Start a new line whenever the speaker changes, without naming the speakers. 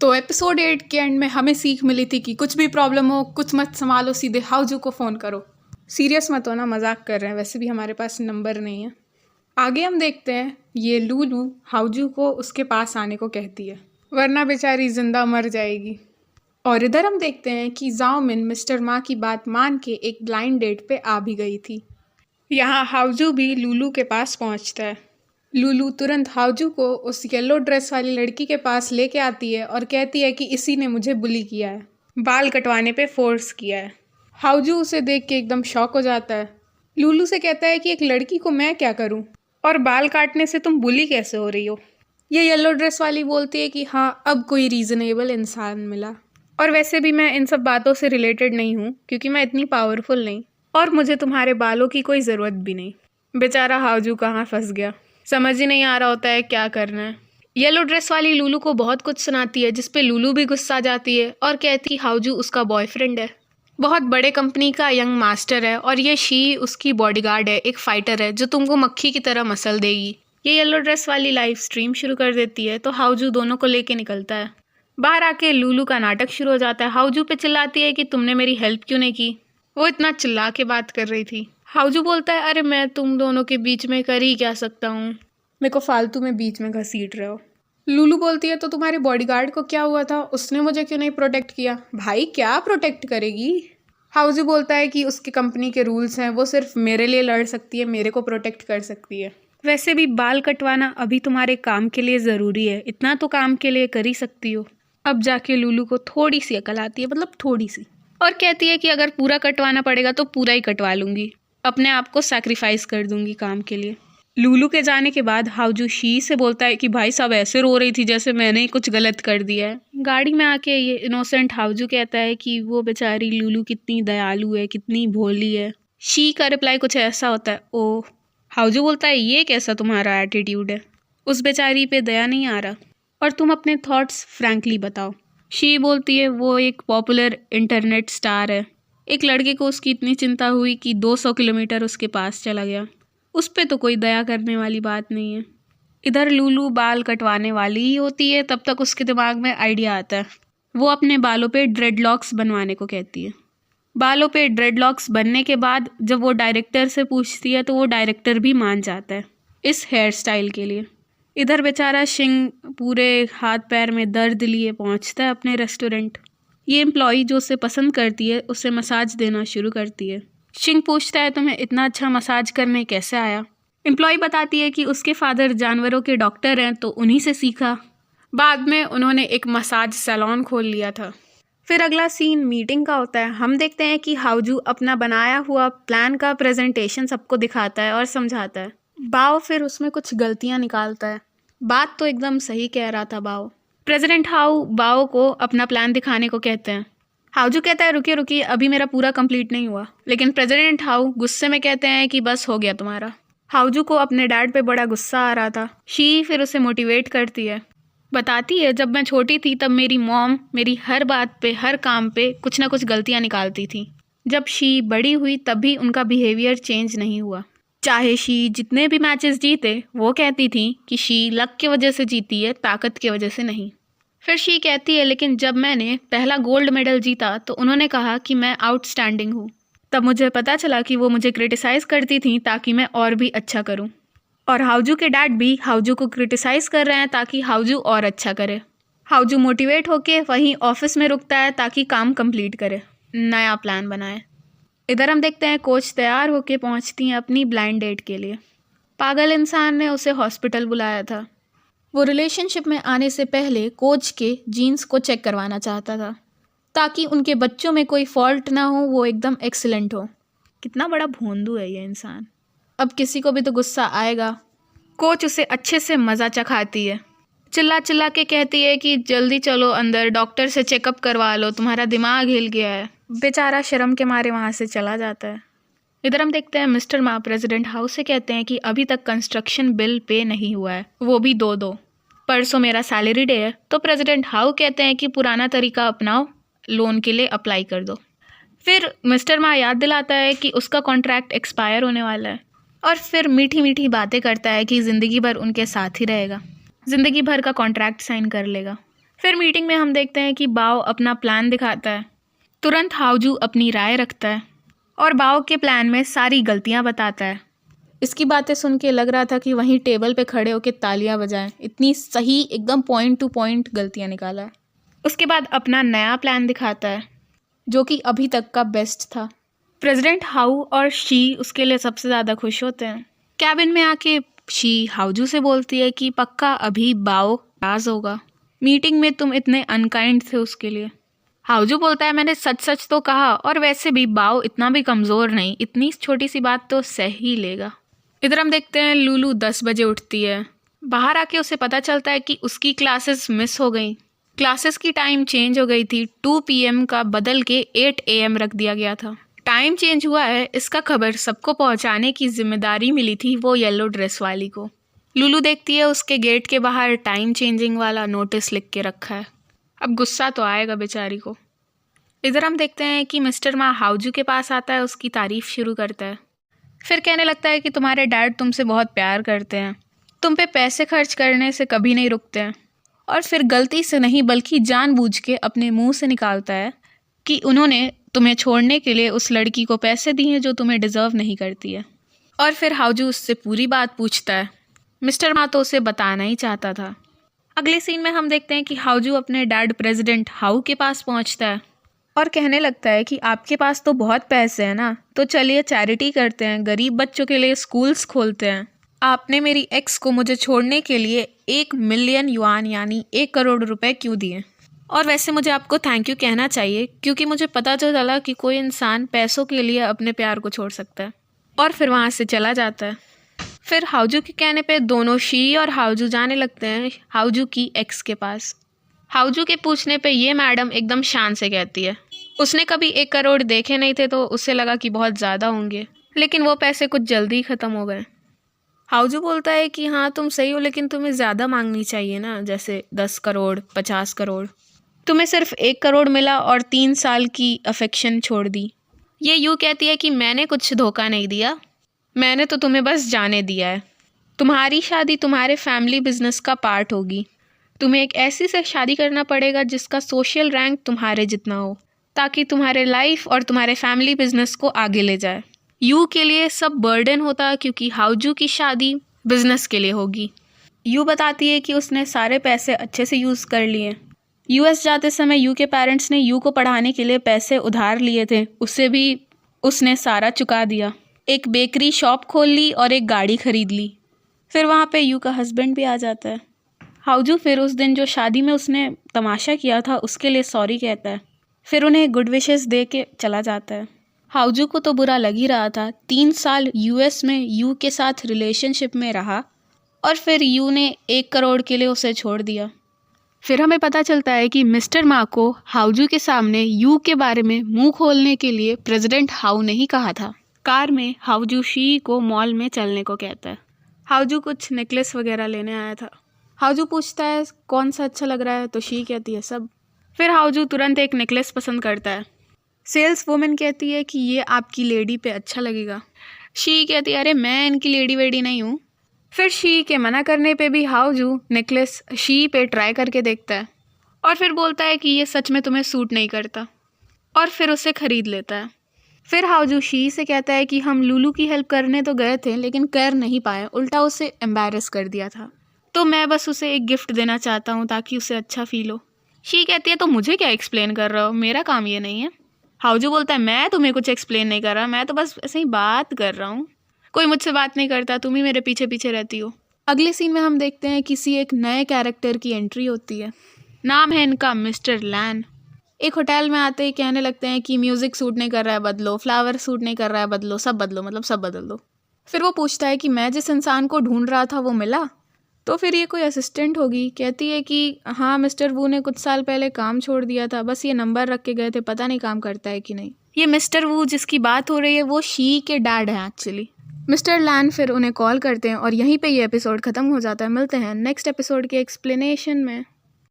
तो एपिसोड 8 के एंड में हमें सीख मिली थी कि कुछ भी प्रॉब्लम हो कुछ मत संभालो, सीधे हाउजू को फ़ोन करो। सीरियस मत होना, मजाक कर रहे हैं, वैसे भी हमारे पास नंबर नहीं है। आगे हम देखते हैं, ये लूलू हाउजू को उसके पास आने को कहती है, वरना बेचारी जिंदा मर जाएगी। और इधर हम देखते हैं कि जाओ मिन मिस्टर मा की बात मान के एक ब्लाइंड डेट पे आ भी गई थी। यहाँ हाउजू भी लूलू के पास पहुँचता है। लूलू तुरंत हाउजू को उस येलो ड्रेस वाली लड़की के पास लेके आती है और कहती है कि इसी ने मुझे बुली किया है, बाल कटवाने पे फोर्स किया है। हाउजू उसे देख के एकदम शॉक हो जाता है। लूलू से कहता है कि एक लड़की को मैं क्या करूं, और बाल काटने से तुम बुली कैसे हो रही हो। ये येलो ड्रेस वाली बोलती है कि हाँ, अब कोई रीज़नेबल इंसान मिला, और वैसे भी मैं इन सब बातों से रिलेटेड नहीं हूँ क्योंकि मैं इतनी पावरफुल नहीं, और मुझे तुम्हारे बालों की कोई ज़रूरत भी नहीं। बेचारा हाउजू कहाँ फंस गया, समझ ही नहीं आ रहा होता है क्या करना है। येलो ड्रेस वाली लूलू को बहुत कुछ सुनाती है, जिस पे लूलू भी गुस्सा जाती है और कहती है हाउजू उसका बॉयफ्रेंड है, बहुत बड़े कंपनी का यंग मास्टर है, और ये शी उसकी बॉडीगार्ड है, एक फाइटर है जो तुमको मक्खी की तरह मसल देगी। ये येलो ड्रेस वाली लाइव स्ट्रीम शुरू कर देती है, तो हाउजू दोनों को लेके निकलता है। बाहर आके लूलू का नाटक शुरू हो जाता है। हाउजू पे चिल्लाती है कि तुमने मेरी हेल्प क्यों नहीं की। वो इतना चिल्ला के बात कर रही थी। हाउजू बोलता है, अरे मैं तुम दोनों के बीच में कर ही क्या सकता हूँ, मेरे को फालतू में बीच में घसीट रहे हो। लूलू बोलती है, तो तुम्हारे बॉडीगार्ड को क्या हुआ था, उसने मुझे क्यों नहीं प्रोटेक्ट किया। भाई क्या प्रोटेक्ट करेगी। हाउजू बोलता है कि उसकी कंपनी के रूल्स हैं, वो सिर्फ मेरे लिए लड़ सकती है, मेरे को प्रोटेक्ट कर सकती है। वैसे भी बाल कटवाना अभी तुम्हारे काम के लिए ज़रूरी है, इतना तो काम के लिए कर ही सकती हो। अब जाके लूलू को थोड़ी सी अकल आती है, मतलब थोड़ी सी, और कहती है कि अगर पूरा कटवाना पड़ेगा तो पूरा ही कटवा लूँगी, अपने आप को सैक्रिफाइस कर दूँगी काम के लिए। लूलू के जाने के बाद हाउजू शी से बोलता है कि भाई साहब ऐसे रो रही थी जैसे मैंने ही कुछ गलत कर दिया है। गाड़ी में आके ये इनोसेंट हाउजू कहता है कि वो बेचारी लूलू कितनी दयालु है, कितनी भोली है। शी का रिप्लाई कुछ ऐसा होता है, ओह। हाउजू बोलता है, ये कैसा तुम्हारा एटीट्यूड है, उस बेचारी पे दया नहीं आ रहा, और तुम अपने थॉट्स फ्रैंकली बताओ। शी बोलती है, वो एक पॉपुलर इंटरनेट स्टार है, एक लड़के को उसकी इतनी चिंता हुई कि 200 किलोमीटर उसके पास चला गया, उस पे तो कोई दया करने वाली बात नहीं है। इधर लूलू बाल कटवाने वाली ही होती है, तब तक उसके दिमाग में आइडिया आता है। वो अपने बालों पे ड्रेडलॉक्स बनवाने को कहती है। बालों पे ड्रेडलॉक्स बनने के बाद जब वो डायरेक्टर से पूछती है तो वो डायरेक्टर भी मान जाता है इस हेयर स्टाइल के लिए। इधर बेचारा शिंग पूरे हाथ पैर में दर्द लिए पहुंचता है अपने रेस्टोरेंट। ये एम्प्लॉई जो उसे पसंद करती है उसे मसाज देना शुरू करती है। शिंग पूछता है, तुम्हें इतना अच्छा मसाज करने कैसे आया। एम्प्लॉय बताती है कि उसके फादर जानवरों के डॉक्टर हैं तो उन्हीं से सीखा। बाद में उन्होंने एक मसाज सैलून खोल लिया था। फिर अगला सीन मीटिंग का होता है। हम देखते हैं कि हाउजू अपना बनाया हुआ प्लान का प्रेजेंटेशन सबको दिखाता है और समझाता है। बाओ फिर उसमें कुछ गलतियां निकालता है। बात तो एकदम सही कह रहा था बाओ। प्रेसिडेंट हाउ बाओ को अपना प्लान दिखाने को कहते हैं। हाउजू कहता है, रुकिए रुकिए, अभी मेरा पूरा कंप्लीट नहीं हुआ। लेकिन प्रेसिडेंट हाउ गुस्से में कहते हैं कि बस हो गया तुम्हारा। हाउजू को अपने डैड पे बड़ा गुस्सा आ रहा था। शी फिर उसे मोटिवेट करती है, बताती है, जब मैं छोटी थी तब मेरी मॉम मेरी हर बात पे, हर काम पे कुछ ना कुछ गलतियां निकालती थी। जब शी बड़ी हुई तब भी उनका बिहेवियर चेंज नहीं हुआ। चाहे शी जितने भी मैचेस जीते, वो कहती थी कि शी लक की वजह से जीती है, ताकत की वजह से नहीं। फिर शी कहती है, लेकिन जब मैंने पहला गोल्ड मेडल जीता तो उन्होंने कहा कि मैं आउटस्टैंडिंग हूँ। तब मुझे पता चला कि वो मुझे क्रिटिसाइज़ करती थी ताकि मैं और भी अच्छा करूँ। और हाउजू के डैड भी हाउजू को क्रिटिसाइज़ कर रहे हैं ताकि हाउजू और अच्छा करे। हाउजू मोटिवेट होके वहीं ऑफिस में रुकता है ताकि काम कंप्लीट करे, नया प्लान बनाए। इधर हम देखते हैं कोच तैयार होके पहुंचती हैं अपनी ब्लाइंड डेट के लिए। पागल इंसान ने उसे हॉस्पिटल बुलाया था। वो रिलेशनशिप में आने से पहले कोच के जीन्स को चेक करवाना चाहता था ताकि उनके बच्चों में कोई फॉल्ट ना हो, वो एकदम एक्सीलेंट हो। कितना बड़ा भोंदू है ये इंसान। अब किसी को भी तो गुस्सा आएगा। कोच उसे अच्छे से मज़ा चखाती है, चिल्ला चिल्ला के कहती है कि जल्दी चलो अंदर, डॉक्टर से चेकअप करवा लो, तुम्हारा दिमाग हिल गया है। बेचारा शर्म के मारे वहाँ से चला जाता है। इधर हम देखते हैं मिस्टर मा प्रेसिडेंट हाउस से कहते हैं कि अभी तक कंस्ट्रक्शन बिल पे नहीं हुआ है, वो भी 2-2। परसों मेरा सैलरी डे है। तो प्रेसिडेंट हाउ कहते हैं कि पुराना तरीका अपनाओ, लोन के लिए अप्लाई कर दो। फिर मिस्टर मा याद दिलाता है कि उसका कॉन्ट्रैक्ट एक्सपायर होने वाला है, और फिर मीठी मीठी बातें करता है कि ज़िंदगी भर उनके साथ ही रहेगा, ज़िंदगी भर का कॉन्ट्रैक्ट साइन कर लेगा। फिर मीटिंग में हम देखते हैं कि बाओ अपना प्लान दिखाता है। तुरंत हाउजू अपनी राय रखता है और बाओ के प्लान में सारी गलतियां बताता है। इसकी बातें सुन के लग रहा था कि वहीं टेबल पे खड़े होकर तालियां बजाएं। इतनी सही, एकदम पॉइंट टू पॉइंट गलतियां निकाला है। उसके बाद अपना नया प्लान दिखाता है जो कि अभी तक का बेस्ट था। प्रेसिडेंट हाउ और शी उसके लिए सबसे ज़्यादा खुश होते हैं। कैबिन में आके शी हाउजू से बोलती है कि पक्का अभी बाओ नाराज होगा, मीटिंग में तुम इतने अनकाइंड थे उसके लिए। हाउजू बोलता है मैंने सच सच तो कहा, और वैसे भी बाओ इतना भी कमज़ोर नहीं, इतनी छोटी सी बात तो सह ही लेगा। इधर हम देखते हैं लूलू 10 बजे उठती है। बाहर आके उसे पता चलता है कि उसकी क्लासेस मिस हो गई। क्लासेस की टाइम चेंज हो गई थी, 2 PM का बदल के 8 AM रख दिया गया था। टाइम चेंज हुआ है, इसका खबर सबको पहुंचाने की जिम्मेदारी मिली थी वो येलो ड्रेस वाली को। लूलू देखती है उसके गेट के बाहर टाइम चेंजिंग वाला नोटिस लिख के रखा है। अब गुस्सा तो आएगा बेचारी को। इधर हम देखते हैं कि मिस्टर मा हाउजू के पास आता है, उसकी तारीफ शुरू करता है। फिर कहने लगता है कि तुम्हारे डैड तुमसे बहुत प्यार करते हैं, तुम पे पैसे खर्च करने से कभी नहीं रुकते हैं। और फिर गलती से नहीं बल्कि जानबूझ के अपने मुंह से निकालता है कि उन्होंने तुम्हें छोड़ने के लिए उस लड़की को पैसे दिए हैं जो तुम्हें डिज़र्व नहीं करती है। और फिर हाउजू उससे पूरी बात पूछता है। मिस्टर मा तो उसे बताना ही चाहता था। अगले सीन में हम देखते हैं कि हाउजू अपने डैड प्रेसिडेंट हाउ के पास पहुंचता है और कहने लगता है कि आपके पास तो बहुत पैसे हैं ना, तो चलिए चैरिटी करते हैं, गरीब बच्चों के लिए स्कूल्स खोलते हैं। आपने मेरी एक्स को मुझे छोड़ने के लिए 1 मिलियन युआन यानी 1 करोड़ रुपए क्यों दिए? और वैसे मुझे आपको थैंक यू कहना चाहिए क्योंकि मुझे पता तो चला कि कोई इंसान पैसों के लिए अपने प्यार को छोड़ सकता है। और फिर वहाँ से चला जाता है। फिर हाउजू के कहने पे दोनों शी और हाउजू जाने लगते हैं हाउजू की एक्स के पास। हाउजू के पूछने पे ये मैडम एकदम शान से कहती है उसने कभी 1 करोड़ देखे नहीं थे तो उसे लगा कि बहुत ज़्यादा होंगे, लेकिन वो पैसे कुछ जल्दी ही ख़त्म हो गए। हाउजू बोलता है कि हाँ तुम सही हो, लेकिन तुम्हें ज़्यादा मांगनी चाहिए ना, जैसे 10 करोड़ 50 करोड़। तुम्हें सिर्फ 1 करोड़ मिला और 3 साल की अफेक्शन छोड़ दी। ये यूँ कहती है कि मैंने कुछ धोखा नहीं दिया, मैंने तो तुम्हें बस जाने दिया है। तुम्हारी शादी तुम्हारे फैमिली बिजनेस का पार्ट होगी। तुम्हें एक ऐसी से शादी करना पड़ेगा जिसका सोशल रैंक तुम्हारे जितना हो, ताकि तुम्हारे लाइफ और तुम्हारे फैमिली बिजनेस को आगे ले जाए। यू के लिए सब बर्डन होता क्योंकि हाउजू की शादी बिजनेस के लिए होगी। यू बताती है कि उसने सारे पैसे अच्छे से यूज़ कर लिए। यूएस जाते समय यू के पेरेंट्स ने यू को पढ़ाने के लिए पैसे उधार लिए थे, उससे भी उसने सारा चुका दिया। एक बेकरी शॉप खोल ली और एक गाड़ी खरीद ली। फिर वहाँ पे यू का हस्बैंड भी आ जाता है। हाउजू फिर उस दिन जो शादी में उसने तमाशा किया था उसके लिए सॉरी कहता है। फिर उन्हें गुड विशेस दे के चला जाता है। हाउजू को तो बुरा लग ही रहा था। 3 साल यूएस में यू के साथ रिलेशनशिप में रहा और फिर यू ने 1 करोड़ के लिए उसे छोड़ दिया। फिर हमें पता चलता है कि मिस्टर मा को हाउजू के सामने यू के बारे में मुंह खोलने के लिए प्रेसिडेंट हाउ ने ही कहा था। कार में हाउजू शी को मॉल में चलने को कहता है। हाउजू कुछ नेकलेस वगैरह लेने आया था। हाउजू पूछता है कौन सा अच्छा लग रहा है, तो शी कहती है सब। फिर हाउजू तुरंत एक नेकलेस पसंद करता है। सेल्स वुमेन कहती है कि ये आपकी लेडी पे अच्छा लगेगा। शी कहती है अरे मैं इनकी लेडी वेडी नहीं हूँ। फिर शी के मना करने पे भी हाउजू नेकलेस शी पे ट्राई करके देखता है और फिर बोलता है कि ये सच में तुम्हें सूट नहीं करता, और फिर उसे ख़रीद लेता है। फिर हाउजू शी से कहता है कि हम लूलू की हेल्प करने तो गए थे लेकिन कर नहीं पाए, उल्टा उसे एम्बैरस कर दिया था, तो मैं बस उसे एक गिफ्ट देना चाहता हूँ ताकि उसे अच्छा फील हो। शी कहती है तो मुझे क्या एक्सप्लेन कर रहे हो, मेरा काम ये नहीं है। हाउजू बोलता है मैं तुम्हें कुछ एक्सप्लेन नहीं कर रहा, मैं तो बस ऐसे ही बात कर रहा हूँ, कोई मुझसे बात नहीं करता, तुम ही मेरे पीछे पीछे रहती हो। अगले सीन में हम देखते हैं किसी एक नए कैरेक्टर की एंट्री होती है। नाम है इनका मिस्टर लैन। एक होटल में आते ही कहने लगते हैं कि म्यूज़िक सूट नहीं कर रहा है बदलो, फ्लावर सूट नहीं कर रहा है बदलो, सब बदलो, मतलब सब बदल दो। फिर वो पूछता है कि मैं जिस इंसान को ढूंढ रहा था वो मिला, तो फिर ये कोई असिस्टेंट होगी। कहती है कि हाँ मिस्टर वू ने कुछ साल पहले काम छोड़ दिया था, बस ये नंबर रख के गए थे, पता नहीं काम करता है कि नहीं। ये मिस्टर वू जिसकी बात हो रही है वो शी के डैड हैं एक्चुअली। मिस्टर लैन फिर उन्हें कॉल करते हैं और यहीं पे ये एपिसोड ख़त्म हो जाता है। मिलते हैं नेक्स्ट एपिसोड के एक्सप्लेनेशन में।